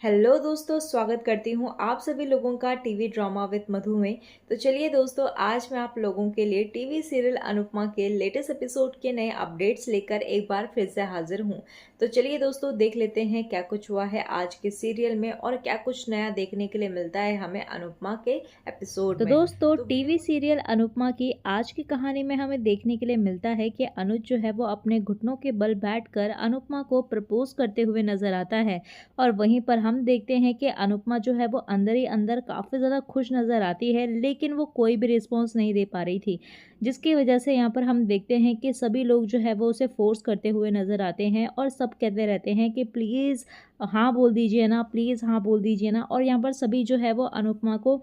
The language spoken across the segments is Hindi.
हेलो दोस्तों, स्वागत करती हूँ आप सभी लोगों का टीवी ड्रामा विद मधु में। तो चलिए दोस्तों, आज मैं आप लोगों के लिए टीवी सीरियल अनुपमा के लेटेस्ट एपिसोड के नए अपडेट्स लेकर एक बार फिर से हाजिर हूँ। तो चलिए दोस्तों, देख लेते हैं क्या कुछ हुआ है आज के सीरियल में और क्या कुछ नया देखने के लिए मिलता है हमें अनुपमा के एपिसोड तो में। दोस्तों टीवी सीरियल अनुपमा की आज की कहानी में हमें देखने के लिए मिलता है कि अनुज जो है वो अपने घुटनों के बल बैठकर अनुपमा को प्रपोज करते हुए नजर आता है। और वहीं पर हम देखते हैं कि अनुपमा जो है वो अंदर ही अंदर काफ़ी ज़्यादा खुश नज़र आती है, लेकिन वो कोई भी रिस्पॉन्स नहीं दे पा रही थी, जिसकी वजह से यहाँ पर हम देखते हैं कि सभी लोग जो है वो उसे फोर्स करते हुए नज़र आते हैं और सब कहते रहते हैं कि प्लीज़ हाँ बोल दीजिए ना, प्लीज़ हाँ बोल दीजिए ना। और यहाँ पर सभी जो है वो अनुपमा को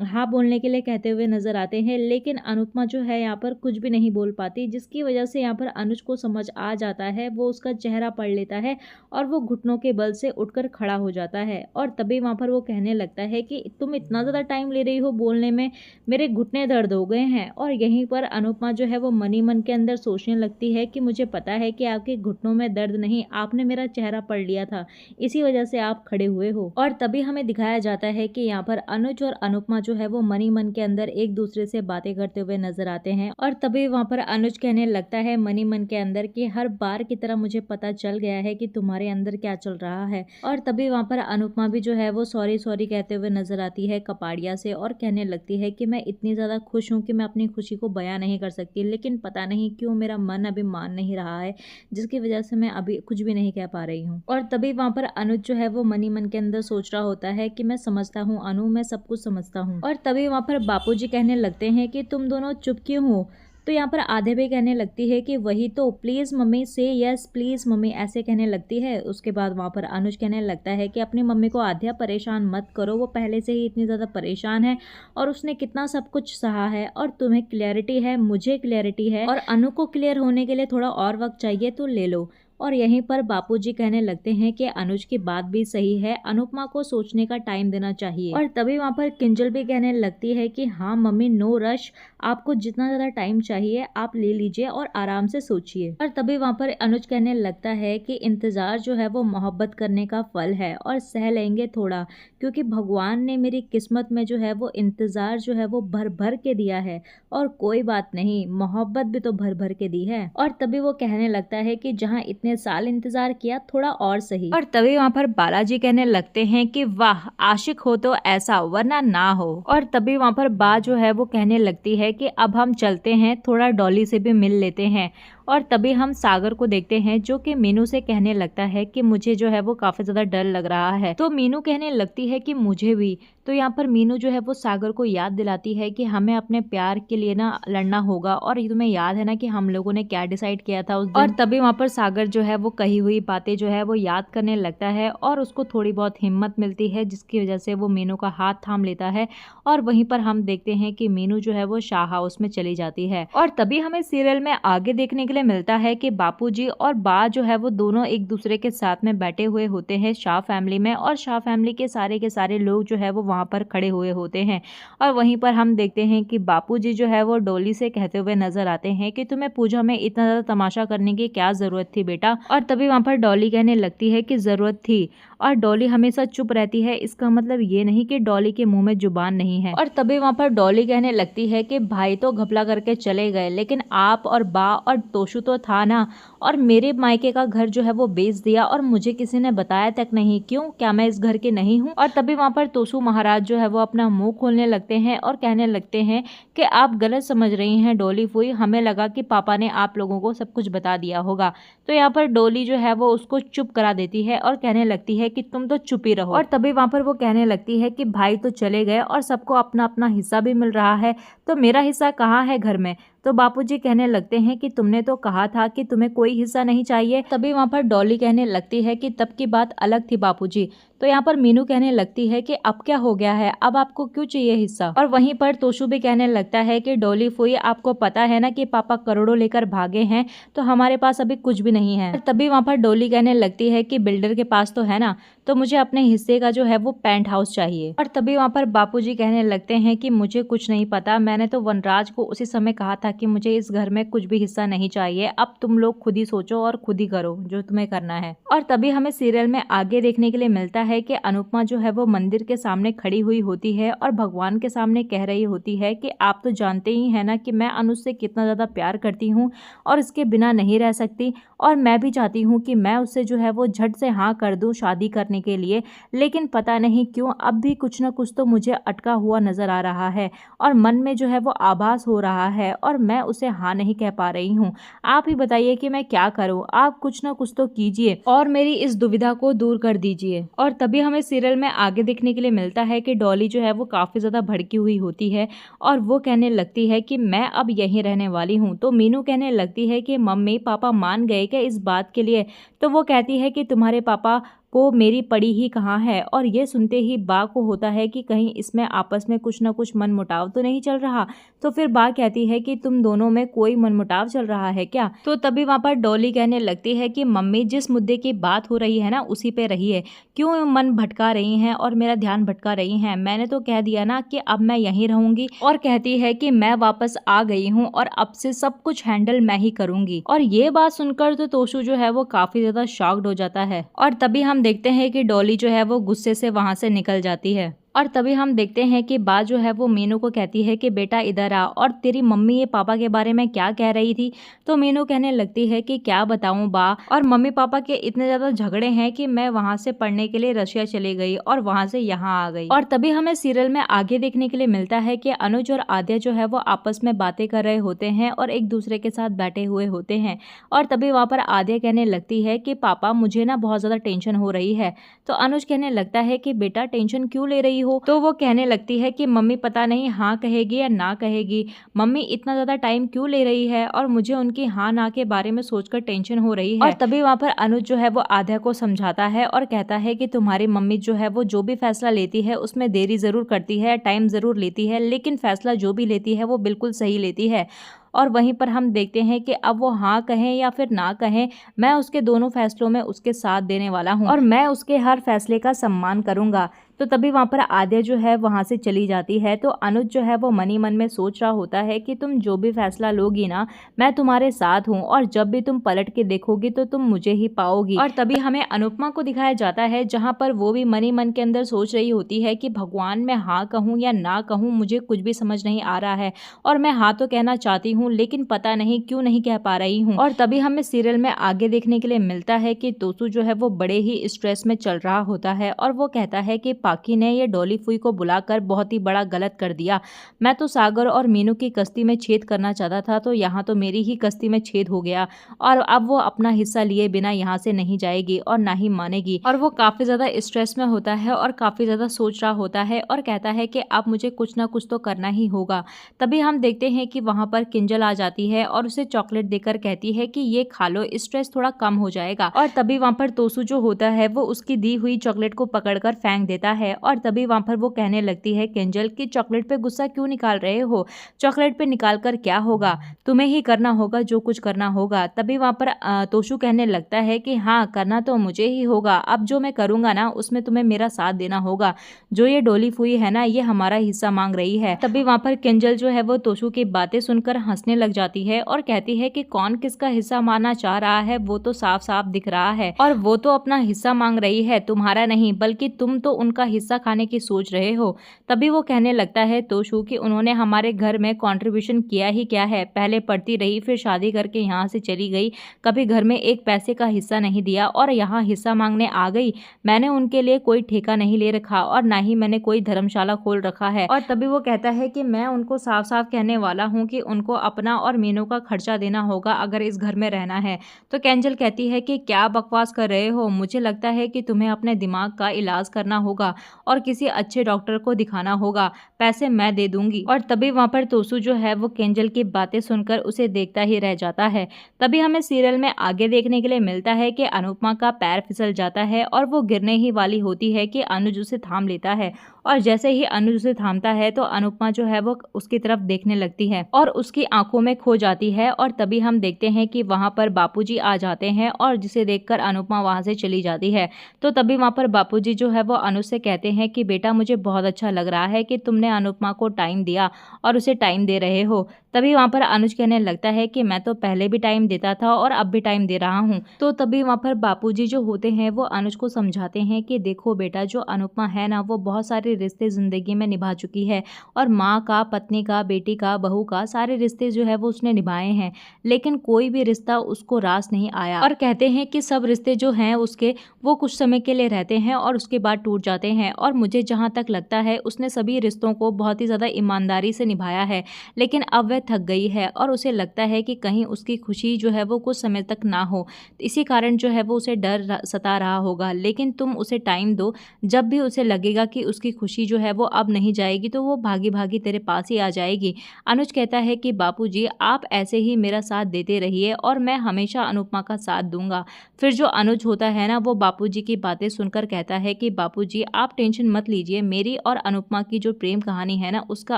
हाँ बोलने के लिए कहते हुए नजर आते हैं, लेकिन अनुपमा जो है यहाँ पर कुछ भी नहीं बोल पाती, जिसकी वजह से यहाँ पर अनुज को समझ आ जाता है। वो उसका चेहरा पढ़ लेता है और वो घुटनों के बल से उठकर खड़ा हो जाता है। और तभी वहाँ पर वो कहने लगता है कि तुम इतना ज़्यादा टाइम ले रही हो बोलने में, मेरे घुटने दर्द हो गए हैं। और यहीं पर अनुपमा जो है वो मनी मन के अंदर सोचने लगती है कि मुझे पता है कि आपके घुटनों में दर्द नहीं, आपने मेरा चेहरा पढ़ लिया था, इसी वजह से आप खड़े हुए हो। और तभी हमें दिखाया जाता है कि यहाँ पर अनुज और अनुपमा जो है वो मनी मन के अंदर एक दूसरे से बातें करते हुए नजर आते हैं। और तभी वहां पर अनुज कहने लगता है मनी मन के अंदर कि हर बार की तरह मुझे पता चल गया है कि तुम्हारे अंदर क्या चल रहा है। और तभी वहां पर अनुपमा भी जो है वो सॉरी सॉरी कहते हुए नजर आती है कपाड़िया से और कहने लगती है कि मैं इतनी ज्यादा खुश हूँ कि मैं अपनी खुशी को बयां नहीं कर सकती, लेकिन पता नहीं क्यों मेरा मन अभी मान नहीं रहा है, जिसकी वजह से मैं अभी कुछ भी नहीं कह पा रही हूँ। और तभी वहां पर अनुज जो है वो मनी मन के अंदर सोच रहा होता है कि मैं समझता हूँ अनु, मैं सब कुछ समझता हूँ। और तभी वहाँ पर बापूजी कहने लगते हैं कि तुम दोनों चुप क्यों हो। तो यहाँ पर आधे भी कहने लगती है कि वही तो, प्लीज़ मम्मी से यस, प्लीज़ मम्मी, ऐसे कहने लगती है। उसके बाद वहाँ पर अनुज कहने लगता है कि अपनी मम्मी को आध्या परेशान मत करो, वो पहले से ही इतनी ज़्यादा परेशान है और उसने कितना सब कुछ सहा है और तुम्हें क्लैरिटी है, मुझे क्लैरिटी है, और अनु को क्लियर होने के लिए थोड़ा और वक्त चाहिए तो ले लो। और यहीं पर बापूजी कहने लगते हैं कि अनुज की बात भी सही है, अनुपमा को सोचने का टाइम देना चाहिए। और तभी वहाँ पर किंजल भी कहने लगती है कि हाँ मम्मी, नो रश, आपको जितना ज़्यादा टाइम चाहिए आप ले लीजिए और आराम से सोचिए। और तभी वहाँ पर अनुज कहने लगता है कि इंतज़ार जो है वो मोहब्बत करने का फल है और सह लेंगे थोड़ा, क्योंकि भगवान ने मेरी किस्मत में जो है वो इंतज़ार जो है वो भर भर के दिया है, और कोई बात नहीं, मोहब्बत भी तो भर भर के दी है। और तभी वो कहने लगता है कि जहाँ इतने साल इंतजार किया, थोड़ा और सही। और तभी वहाँ पर बालाजी कहने लगते हैं कि वाह, आशिक हो तो ऐसा, वरना ना हो। और तभी वहाँ पर बा जो है वो कहने लगती है कि अब हम चलते हैं, थोड़ा डॉली से भी मिल लेते हैं। और तभी हम सागर को देखते हैं जो कि मीनू से कहने लगता है कि मुझे जो है वो काफी ज्यादा डर लग रहा है। तो मीनू कहने लगती है कि मुझे भी। तो यहाँ पर मीनू जो है वो सागर को याद दिलाती है कि हमें अपने प्यार के लिए ना लड़ना होगा, और ये तुम्हें याद है ना कि हम लोगों ने क्या डिसाइड किया था उस दिन। और तभी वहाँ पर सागर जो है वो कही हुई बातें जो है वो याद करने लगता है और उसको थोड़ी बहुत हिम्मत मिलती है, जिसकी वजह से वो मीनू का हाथ थाम लेता है। और वहीं पर हम देखते हैं कि मीनू जो है वो शाह हाउस में चली जाती है। और तभी हमें सीरियल में आगे देखने के लिए मिलता है कि बापूजी और बा जो है वो दोनों एक दूसरे के साथ में बैठे हुए होते हैं शाह फैमिली में, और शाह फैमिली के सारे लोग जो है वो वहां पर खड़े हुए होते हैं। और वहीं पर हम देखते हैं कि बापूजी जो है वो डॉली से कहते हुए नजर आते हैं कि तुम्हें पूजा में इतना ज्यादा तमाशा करने की क्या जरूरत थी बेटा। और तभी वहां पर डॉली कहने लगती है कि जरूरत थी, और डॉली हमेशा चुप रहती है, इसका मतलब ये नहीं कि डॉली के मुंह में जुबान नहीं है। और तभी वहां पर डॉली कहने लगती है कि भाई तो घपला करके चले गए, लेकिन आप और बा और तोशु तो था ना, और मेरे मायके का घर जो है वो बेच दिया और मुझे किसी ने बताया तक नहीं, क्यों, क्या मैं इस घर के नहीं हूँ। और तभी वहां पर तोशु महाराज जो है वो अपना मुंह खोलने लगते हैं और कहने लगते हैं कि आप गलत समझ रही हैं डॉली फूई, हमें लगा कि पापा ने आप लोगों को सब कुछ बता दिया होगा। तो यहाँ पर डॉली जो है वो उसको चुप करा देती है और कहने लगती है कि तुम तो चुप ही रहो। और तभी वहां पर वो कहने लगती है कि भाई तो चले गए और सबको अपना अपना हिस्सा भी मिल रहा है, तो मेरा हिस्सा कहाँ है घर में। तो बापूजी कहने लगते हैं कि तुमने तो कहा था कि तुम्हें कोई हिस्सा नहीं चाहिए। तभी वहां पर डॉली कहने लगती है कि तब की बात अलग थी बापूजी। तो यहाँ पर मीनू कहने लगती है कि अब क्या हो गया है, अब आपको क्यों चाहिए हिस्सा। और वहीं पर तोशु भी कहने लगता है कि डॉली फुई, आपको पता है ना कि पापा करोड़ों लेकर भागे हैं, तो हमारे पास अभी कुछ भी नहीं है। तभी वहां पर डॉली कहने लगती है कि बिल्डर के पास तो है ना, तो मुझे अपने हिस्से का जो है वो पेंट हाउस चाहिए। और तभी वहां पर बापूजी कहने लगते हैं कि मुझे कुछ नहीं पता, मैंने तो वनराज को उसी समय कहा था कि मुझे इस घर में कुछ भी हिस्सा नहीं चाहिए, अब तुम लोग खुद ही सोचो और खुद ही करो जो तुम्हें करना है। और तभी हमें सीरियल में आगे देखने के लिए मिलता है कि अनुपमा जो है वो मंदिर के सामने खड़ी हुई होती है और भगवान के सामने कह रही होती है कि आप तो जानते ही हैं ना कि मैं अनुज से कितना ज़्यादा प्यार करती हूँ और इसके बिना नहीं रह सकती, और मैं भी चाहती हूँ कि मैं उससे जो है वो झट से हाँ कर दूँ शादी करने के लिए, लेकिन पता नहीं क्यों अब भी कुछ ना कुछ तो मुझे अटका हुआ नज़र आ रहा है और मन में जो है वो आभास हो रहा है और मैं उसे हाँ नहीं कह पा रही हूँ। आप ही बताइए कि मैं क्या करूँ, आप कुछ ना कुछ तो कीजिए और मेरी इस दुविधा को दूर कर दीजिए। और तभी हमें सीरियल में आगे देखने के लिए मिलता है कि डॉली जो है वो काफ़ी ज़्यादा भड़की हुई होती है और वो कहने लगती है कि मैं अब यहीं रहने वाली हूँ। तो मीनू कहने लगती है कि मम्मी पापा मान गए क्या इस बात के लिए? तो वो कहती है कि तुम्हारे पापा को मेरी पड़ी ही कहाँ है। और ये सुनते ही बा को होता है कि कहीं इसमें आपस में कुछ ना कुछ मनमुटाव तो नहीं चल रहा। तो फिर बा कहती है कि तुम दोनों में कोई मनमुटाव चल रहा है क्या? तो तभी वहाँ पर डॉली कहने लगती है कि मम्मी जिस मुद्दे की बात हो रही है ना उसी पे रहिए, क्यों मन भटका रही हैं और मेरा ध्यान भटका रही हैं। मैंने तो कह दिया ना कि अब मैं यहीं रहूंगी, और कहती है कि मैं वापस आ गई हूँ और अब से सब कुछ हैंडल मैं ही करूंगी। और ये बात सुनकर तो तोशु जो है वो काफी ज्यादा शॉक्ड हो जाता है और तभी हम देखते हैं कि डॉली जो है वो गुस्से से वहां से निकल जाती है। और तभी हम देखते हैं कि बा जो है वो मीनू को कहती है कि बेटा इधर आ, और तेरी मम्मी ये पापा के बारे में क्या कह रही थी? तो मीनू कहने लगती है कि क्या बताऊं बा, और मम्मी पापा के इतने ज़्यादा झगड़े हैं कि मैं वहां से पढ़ने के लिए रशिया चली गई और वहां से यहाँ आ गई। और तभी हमें सीरियल में आगे देखने के लिए मिलता है कि अनुज और आद्या जो है वो आपस में बातें कर रहे होते हैं और एक दूसरे के साथ बैठे हुए होते हैं। और तभी वहाँ पर आद्या कहने लगती है कि पापा मुझे ना बहुत ज़्यादा टेंशन हो रही है। तो अनुज कहने लगता है कि बेटा टेंशन क्यों ले रही हो? तो वो कहने लगती है कि मम्मी पता नहीं हाँ कहेगी या ना कहेगी, मम्मी इतना ज़्यादा टाइम क्यों ले रही है और मुझे उनकी हाँ ना के बारे में सोचकर टेंशन हो रही है। और तभी वहाँ पर अनुज जो है वो आद्या को समझाता है और कहता है कि तुम्हारी मम्मी जो है वो जो भी फैसला लेती है उसमें देरी ज़रूर करती है, टाइम ज़रूर लेती है, लेकिन फैसला जो भी लेती है वो बिल्कुल सही लेती है। और वहीं पर हम देखते हैं कि अब वो हाँ कहें या फिर ना कहें, मैं उसके दोनों फैसलों में उसके साथ देने वाला हूँ और मैं उसके हर फैसले का सम्मान करूँगा। तो तभी वहाँ पर आद्या जो है वहाँ से चली जाती है। तो अनुज जो है वो मन ही मन में सोच रहा होता है कि तुम जो भी फैसला लोगी ना मैं तुम्हारे साथ हूँ, और जब भी तुम पलट के देखोगी तो तुम मुझे ही पाओगी। और तभी हमें अनुपमा को दिखाया जाता है जहाँ पर वो भी मन ही मन के अंदर सोच रही होती है कि भगवान मैं हाँ कहूँ या ना कहूँ, मुझे कुछ भी समझ नहीं आ रहा है और मैं हाँ तो कहना चाहती हूँ लेकिन पता नहीं क्यों नहीं कह पा रही हूँ। और तभी हमें सीरियल में आगे देखने के लिए मिलता है कि तोसू जो है वो बड़े ही स्ट्रेस में चल रहा होता है और वो कहता है कि पाकी ने ये डॉली फुई को बुलाकर बहुत ही बड़ा गलत कर दिया। मैं तो सागर और मीनू की कश्ती में छेद करना चाहता था, तो यहाँ तो मेरी ही कश्ती में छेद हो गया और अब वो अपना हिस्सा लिए बिना यहाँ से नहीं जाएगी और ना ही मानेगी। और वो काफ़ी ज़्यादा स्ट्रेस में होता है और काफ़ी ज़्यादा सोच रहा होता है और कहता है कि अब मुझे कुछ ना कुछ तो करना ही होगा। तभी हम देखते हैं कि वहाँ पर किंजल आ जाती है और उसे चॉकलेट देकर कहती है कि ये खा लो, स्ट्रेस थोड़ा कम हो जाएगा। और तभी वहाँ पर तोसू जो होता है वो उसकी दी हुई चॉकलेट को पकड़कर फेंक देता है। और तभी वहाँ पर वो कहने लगती है किंजल कि चॉकलेट पे गुस्सा क्यों निकाल रहे हो, चॉकलेट पे निकाल कर क्या होगा, तुम्हें ही करना होगा जो कुछ करना होगा। तभी वहाँ पर तोशु कहने लगता है कि हाँ करना तो मुझे ही होगा, अब जो मैं करूँगा ना उसमें तुम्हें मेरा साथ देना होगा। जो ये डोली फुई है ना ये हमारा हिस्सा मांग रही है। तभी वहाँ पर किंजल जो है वो तोशु की बातें सुनकर हंसने लग जाती है और कहती है कि कौन किसका हिस्सा मानना चाह रहा है वो तो साफ साफ दिख रहा है, और वो तो अपना हिस्सा मांग रही है, तुम्हारा नहीं, बल्कि तुम तो उनका हिस्सा खाने की सोच रहे हो। तभी वो कहने लगता है तोशु कि उन्होंने हमारे घर में कंट्रीब्यूशन किया ही क्या है, पहले पढ़ती रही फिर शादी करके यहाँ से चली गई, कभी घर में एक पैसे का हिस्सा नहीं दिया और यहाँ हिस्सा मांगने आ गई। मैंने उनके लिए कोई ठेका नहीं ले रखा और ना ही मैंने कोई धर्मशाला खोल रखा है। और तभी वो कहता है कि मैं उनको साफ साफ कहने वाला हूँ कि उनको अपना और मीनू का खर्चा देना होगा अगर इस घर में रहना है। तो केंजल कहती है कि क्या बकवास कर रहे हो, मुझे लगता है कि तुम्हें अपने दिमाग का इलाज करना होगा और किसी अच्छे डॉक्टर को दिखाना होगा, पैसे मैं दे दूंगी। और तभी वहाँ पर तोसु जो है वो केंजल की बातें सुनकर उसे देखता ही रह जाता है। तभी हमें सीरियल में आगे देखने के लिए मिलता है कि अनुपमा का पैर फिसल जाता है और वो गिरने ही वाली होती है कि अनुज उसे थाम लेता है, और जैसे ही अनुज उसे थामता है तो अनुपमा जो है वो उसकी तरफ देखने लगती है और उसकी आंखों में खो जाती है। और तभी हम देखते हैं कि वहाँ पर बापूजी आ जाते हैं और जिसे देखकर अनुपमा वहाँ से चली जाती है। तो तभी वहाँ पर बापूजी जो है वो अनुज से कहते हैं कि बेटा मुझे बहुत अच्छा लग रहा है कि तुमने अनुपमा को टाइम दिया और उसे टाइम दे रहे हो। तभी वहाँ पर अनुज कहने लगता है कि मैं तो पहले भी टाइम देता था और अब भी टाइम दे रहा हूँ। तो तभी वहाँ पर बापूजी जो होते हैं वो अनुज को समझाते हैं कि देखो बेटा, जो अनुपमा है ना, वो बहुत सारे रिश्ते ज़िंदगी में निभा चुकी है और माँ का, पत्नी का, बेटी का, बहू का, सारे रिश्ते जो है वो उसने निभाए हैं, लेकिन कोई भी रिश्ता उसको रास नहीं आया। और कहते हैं कि सब रिश्ते जो हैं उसके, वो कुछ समय के लिए रहते हैं और उसके बाद टूट जाते हैं। और मुझे जहाँ तक लगता है उसने सभी रिश्तों को बहुत ही ज़्यादा ईमानदारी से निभाया है, लेकिन अब वह थक गई है और उसे लगता है कि कहीं उसकी खुशी जो है वो कुछ समय तक ना हो। इसी कारण जो है वो उसे डर सता रहा होगा, लेकिन तुम उसे टाइम दो। जब भी उसे लगेगा कि उसकी खुशी जो है वो अब नहीं जाएगी तो वो भागी भागी तेरे पास ही आ जाएगी। अनुज कहता है कि बापूजी, आप ऐसे ही मेरा साथ देते रहिए और मैं हमेशा अनुपमा का साथ दूंगा। फिर जो अनुज होता है ना, वो बापूजी की बातें सुनकर कहता है कि बापूजी, आप टेंशन मत लीजिए, मेरी और अनुपमा की जो प्रेम कहानी है ना, उसका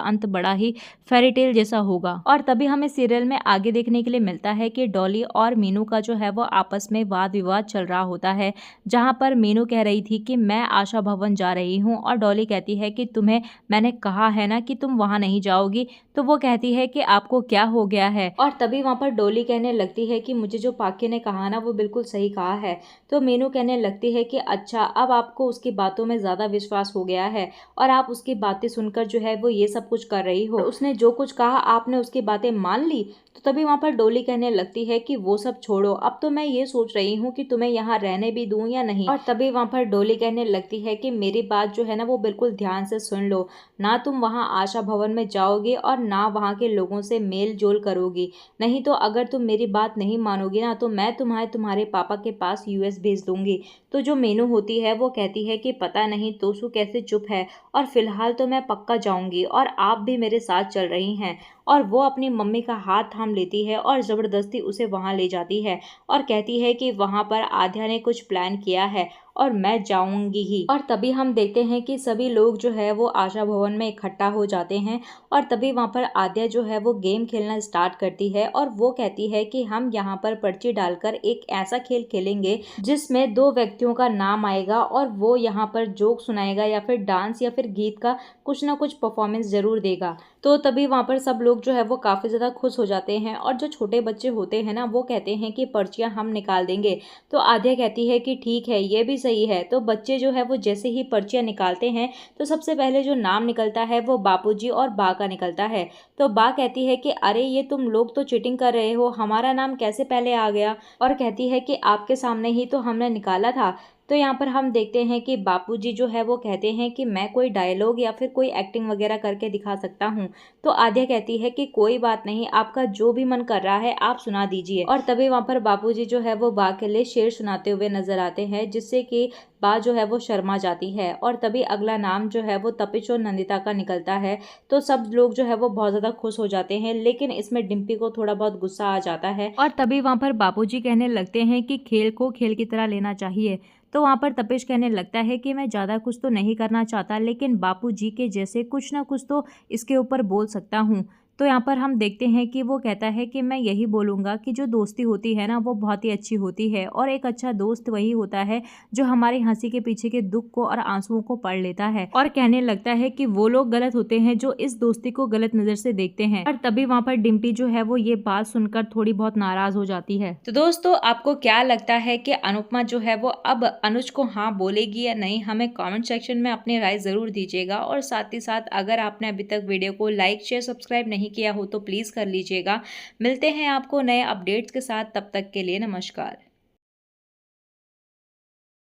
अंत बड़ा ही फेरी टेल जैसा होगा। और तभी हमें सीरियल में आगे देखने के लिए मिलता है कि डॉली और मीनू का जो है वो आपस में वाद विवाद चल रहा होता है, जहां पर मीनू कह रही थी कि मैं आशा भवन जा रही हूं और डॉली कहती है कि तुम्हें मैंने कहा है ना कि तुम वहां नहीं जाओगी। तो वो कहती है कि आपको क्या हो गया है। और तभी वहां पर डॉली कहने लगती है कि मुझे जो पाके ने कहा ना वो बिल्कुल सही कहा है। तो मीनू कहने लगती है कि अच्छा, अब आपको उसकी बातों में ज्यादा विश्वास हो गया है और आप उसकी बातें सुनकर जो है वो ये सब कुछ कर रही हो। उसने जो कुछ कहा आपने उसकी बातें मान ली। तो तभी वहां पर डॉली कहने लगती है कि वो सब छोड़ो, अब तो मैं ये सोच रही हूँ कि तुम्हें यहाँ रहने भी दूं या नहीं। और तभी वहां पर डॉली कहने लगती है कि मेरी बात जो है ना वो बिल्कुल ध्यान से सुन लो, ना तुम वहाँ आशा भवन में जाओगे और ना वहाँ के लोगों से मेल जोल करोगी, नहीं तो अगर तुम मेरी बात नहीं मानोगी ना तो मैं तुम्हारे पापा के पास यूएस भेज दूंगी। तो जो मीनू होती है वो कहती है कि पता नहीं तोसू कैसे चुप है, और फिलहाल तो मैं पक्का जाऊंगी और आप भी मेरे साथ चल रही हैं। और वो अपनी मम्मी का हाथ थाम लेती है और ज़बरदस्ती उसे वहाँ ले जाती है और कहती है कि वहाँ पर आध्या ने कुछ प्लान किया है और मैं जाऊंगी ही। और तभी हम देखते हैं कि सभी लोग जो है वो आशा भवन में इकट्ठा हो जाते हैं और तभी वहाँ पर आद्या जो है वो गेम खेलना स्टार्ट करती है और वो कहती है कि हम यहाँ पर पर्ची डालकर एक ऐसा खेल खेलेंगे जिसमें दो व्यक्तियों का नाम आएगा और वो यहाँ पर जोक सुनाएगा या फिर डांस या फिर गीत का कुछ ना कुछ परफॉर्मेंस जरूर देगा। तो तभी वहाँ पर सब लोग जो है वो काफ़ी ज़्यादा खुश हो जाते हैं और जो छोटे बच्चे होते हैं ना वो कहते हैं कि पर्चियाँ हम निकाल देंगे। तो आद्या कहती है कि ठीक है, ये भी सही है। तो बच्चे जो है वो जैसे ही पर्चियाँ निकालते हैं तो सबसे पहले जो नाम निकलता है वो बापूजी और बा का निकलता है। तो बा कहती है कि अरे ये तुम लोग तो चीटिंग कर रहे हो, हमारा नाम कैसे पहले आ गया। और कहती है कि आपके सामने ही तो हमने निकाला था। तो यहाँ पर हम देखते हैं कि बापूजी जो है वो कहते हैं कि मैं कोई डायलॉग या फिर कोई एक्टिंग वगैरह करके दिखा सकता हूँ। तो आद्या कहती है कि कोई बात नहीं, आपका जो भी मन कर रहा है आप सुना दीजिए। और तभी वहाँ पर बापूजी जो है वो बा के लिए शेर सुनाते हुए नजर आते हैं, जिससे कि बा जो है वो शर्मा जाती है। और तभी अगला नाम जो है वो तपिश और नंदिता का निकलता है। तो सब लोग जो है वो बहुत ज़्यादा खुश हो जाते हैं, लेकिन इसमें डिम्पी को थोड़ा बहुत गुस्सा आ जाता है। और तभी वहाँ पर बापूजी कहने लगते हैं कि खेल को खेल की तरह लेना चाहिए। तो वहाँ पर तपिश कहने लगता है कि मैं ज़्यादा कुछ तो नहीं करना चाहता, लेकिन बापूजी के जैसे कुछ ना कुछ तो इसके ऊपर बोल सकता हूँ। तो यहाँ पर हम देखते हैं कि वो कहता है कि मैं यही बोलूँगा कि जो दोस्ती होती है ना वो बहुत ही अच्छी होती है, और एक अच्छा दोस्त वही होता है जो हमारी हंसी के पीछे के दुख को और आंसुओं को पढ़ लेता है। और कहने लगता है कि वो लोग गलत होते हैं जो इस दोस्ती को गलत नज़र से देखते हैं। और तभी वहाँ पर डिम्पी जो है वो ये बात सुनकर थोड़ी बहुत नाराज हो जाती है। तो दोस्तों, आपको क्या लगता है कि अनुपमा जो है वो अब अनुज को हाँ बोलेगी या नहीं? हमें कमेंट सेक्शन में अपनी राय ज़रूर दीजिएगा। और साथ ही साथ अगर आपने अभी तक वीडियो को लाइक शेयर सब्सक्राइब नहीं किया हो तो प्लीज़ कर लीजिएगा। मिलते हैं आपको नए अपडेट्स के साथ, तब तक के लिए नमस्कार।